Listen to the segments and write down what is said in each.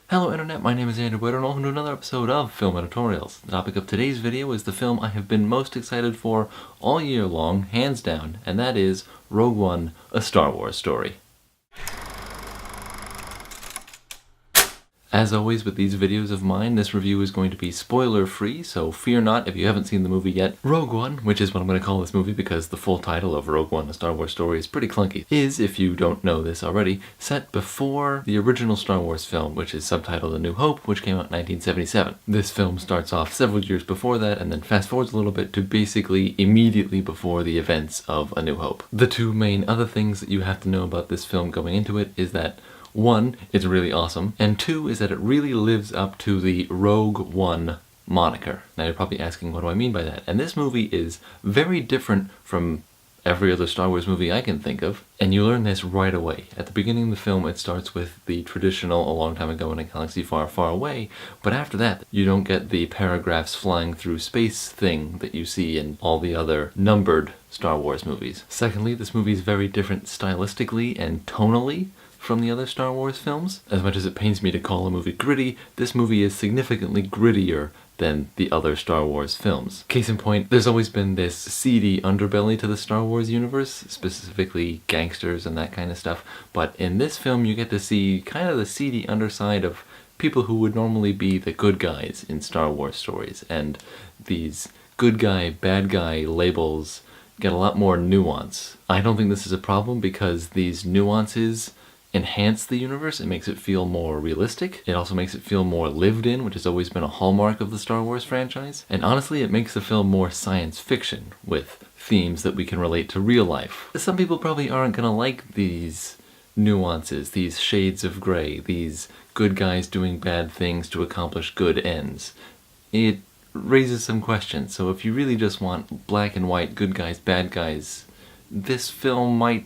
Hello Internet, my name is Eder, and welcome to another episode of Film Editorials. The topic of today's video is the film I have been most excited for all year long, hands down, and that is Rogue One, A Star Wars Story. As always with these videos of mine, this review is going to be spoiler-free, so fear not if you haven't seen the movie yet. Rogue One, which is what I'm going to call this movie because the full title of Rogue One, A Star Wars Story is pretty clunky, is, if you don't know this already, set before the original Star Wars film, which is subtitled A New Hope, which came out in 1977. This film starts off several years before that, and then fast forwards a little bit to basically immediately before the events of A New Hope. The two main other things that you have to know about this film going into it is that one, it's really awesome, and two is that it really lives up to the Rogue One moniker. Now you're probably asking, what do I mean by that? And this movie is very different from every other Star Wars movie I can think of, and you learn this right away. At the beginning of the film, it starts with the traditional "a long time ago in a galaxy far, far away," but after that, you don't get the paragraphs flying through space thing that you see in all the other numbered Star Wars movies. Secondly, this movie is very different stylistically and tonally from the other Star Wars films. As much as it pains me to call a movie gritty, this movie is significantly grittier than the other Star Wars films. Case in point, there's always been this seedy underbelly to the Star Wars universe, specifically gangsters and that kind of stuff, but in this film you get to see kind of the seedy underside of people who would normally be the good guys in Star Wars stories, and these good guy, bad guy labels get a lot more nuance. I don't think this is a problem because these nuances enhance the universe. It makes it feel more realistic. It also makes it feel more lived in, which has always been a hallmark of the Star Wars franchise. And honestly, it makes the film more science fiction, with themes that we can relate to real life. Some people probably aren't gonna like these nuances, these shades of gray, these good guys doing bad things to accomplish good ends. It raises some questions, so if you really just want black and white, good guys, bad guys, this film might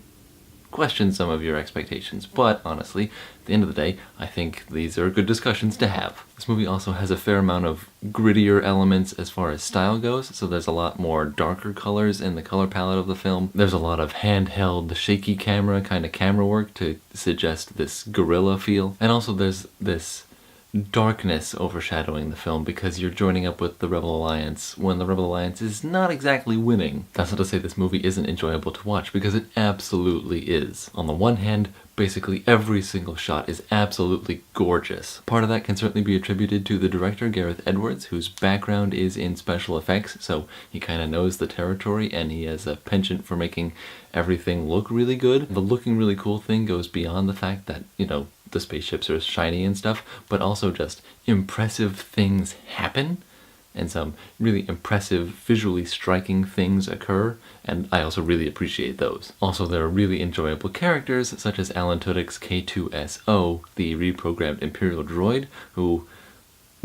question some of your expectations, but honestly, at the end of the day, I think these are good discussions to have. This movie also has a fair amount of grittier elements as far as style goes, so there's a lot more darker colors in the color palette of the film. There's a lot of handheld, shaky camera kind of camera work to suggest this guerrilla feel, and also there's this darkness overshadowing the film because you're joining up with the Rebel Alliance when the Rebel Alliance is not exactly winning. That's not to say this movie isn't enjoyable to watch, because it absolutely is. On the one hand, basically every single shot is absolutely gorgeous. Part of that can certainly be attributed to the director, Gareth Edwards, whose background is in special effects, so he kind of knows the territory and he has a penchant for making everything look really good. The looking really cool thing goes beyond the fact that, you know, the spaceships are shiny and stuff, but also just impressive things happen, and some really impressive, visually striking things occur, and I also really appreciate those. Also, there are really enjoyable characters, such as Alan Tudyk's K2SO, the reprogrammed Imperial droid, who,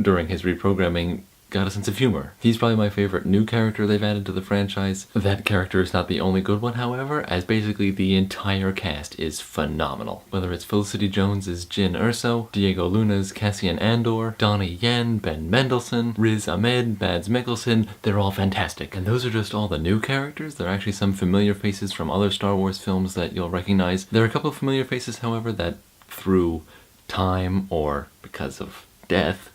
during his reprogramming, got a sense of humor. He's probably my favorite new character they've added to the franchise. That character is not the only good one, however, as basically the entire cast is phenomenal. Whether it's Felicity Jones' Jyn Erso, Diego Luna's Cassian Andor, Donnie Yen, Ben Mendelsohn, Riz Ahmed, Mads Mikkelsen, they're all fantastic. And those are just all the new characters. There are actually some familiar faces from other Star Wars films that you'll recognize. There are a couple of familiar faces, however, that through time or because of death,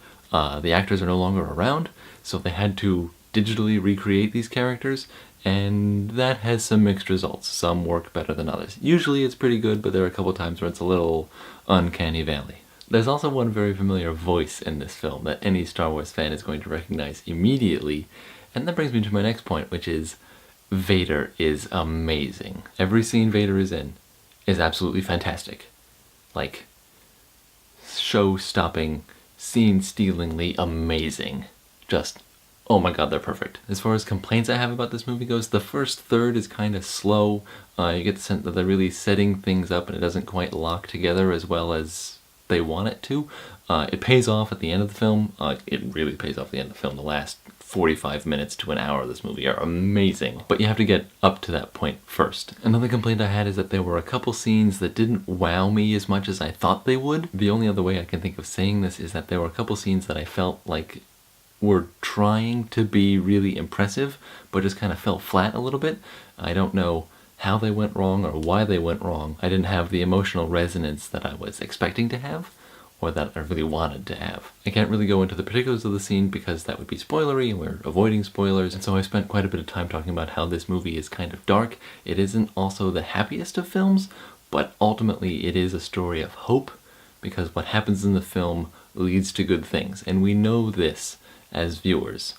the actors are no longer around, so they had to digitally recreate these characters, and that has some mixed results. Some work better than others. Usually it's pretty good, but there are a couple times where it's a little uncanny valley. There's also one very familiar voice in this film that any Star Wars fan is going to recognize immediately, and that brings me to my next point, which is Vader is amazing. Every scene Vader is in is absolutely fantastic. Like, show-stopping, scene-stealingly amazing. Just, oh my god, they're perfect. As far as complaints I have about this movie goes, the first third is kind of slow. You get the sense that they're really setting things up and it doesn't quite lock together as well as they want it to. It pays off at the end of the film. It really pays off at the end of the film. The last 45 minutes to an hour of this movie are amazing, but you have to get up to that point first. Another complaint I had is that there were a couple scenes that didn't wow me as much as I thought they would. The only other way I can think of saying this is that there were a couple scenes that I felt like were trying to be really impressive, but just kind of fell flat a little bit. I don't know how they went wrong or why they went wrong. I didn't have the emotional resonance that I was expecting to have, or that I really wanted to have. I can't really go into the particulars of the scene because that would be spoilery, and we're avoiding spoilers, and so I spent quite a bit of time talking about how this movie is kind of dark. It isn't also the happiest of films, but ultimately it is a story of hope, because what happens in the film leads to good things, and we know this as viewers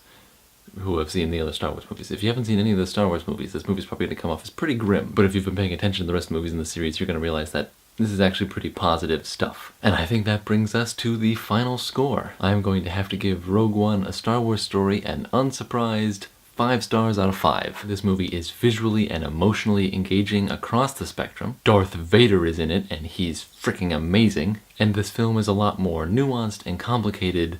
who have seen the other Star Wars movies. If you haven't seen any of the Star Wars movies, this movie's probably going to come off as pretty grim, but if you've been paying attention to the rest of the movies in the series, you're going to realize that this is actually pretty positive stuff. And I think that brings us to the final score. I'm going to have to give Rogue One, a Star Wars story, an unsurprised 5 stars out of 5. This movie is visually and emotionally engaging across the spectrum. Darth Vader is in it, and he's freaking amazing. And this film is a lot more nuanced and complicated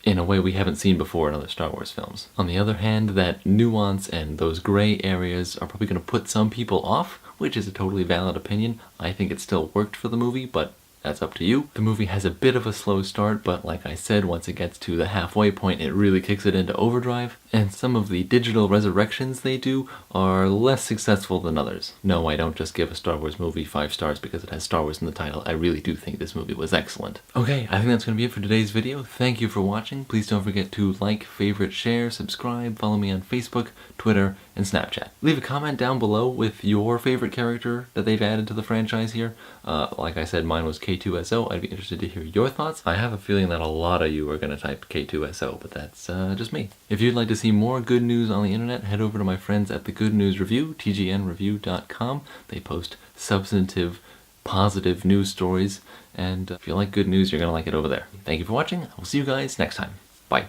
in a way we haven't seen before in other Star Wars films. On the other hand, that nuance and those gray areas are probably going to put some people off, which is a totally valid opinion. I think it still worked for the movie, but that's up to you. The movie has a bit of a slow start, but like I said, once it gets to the halfway point, it really kicks it into overdrive, and some of the digital resurrections they do are less successful than others. No, I don't just give a Star Wars movie 5 stars because it has Star Wars in the title. I really do think this movie was excellent. Okay, I think that's going to be it for today's video. Thank you for watching. Please don't forget to like, favorite, share, subscribe, follow me on Facebook, Twitter, and Snapchat. Leave a comment down below with your favorite character that they've added to the franchise here. Like I said, mine was K2SO. I'd be interested to hear your thoughts. I have a feeling that a lot of you are going to type K2SO, but that's just me. If you'd like to see more good news on the internet, head over to my friends at The Good News Review, tgnreview.com. They post substantive, positive news stories, and if you like good news, you're going to like it over there. Thank you for watching. I will see you guys next time. Bye.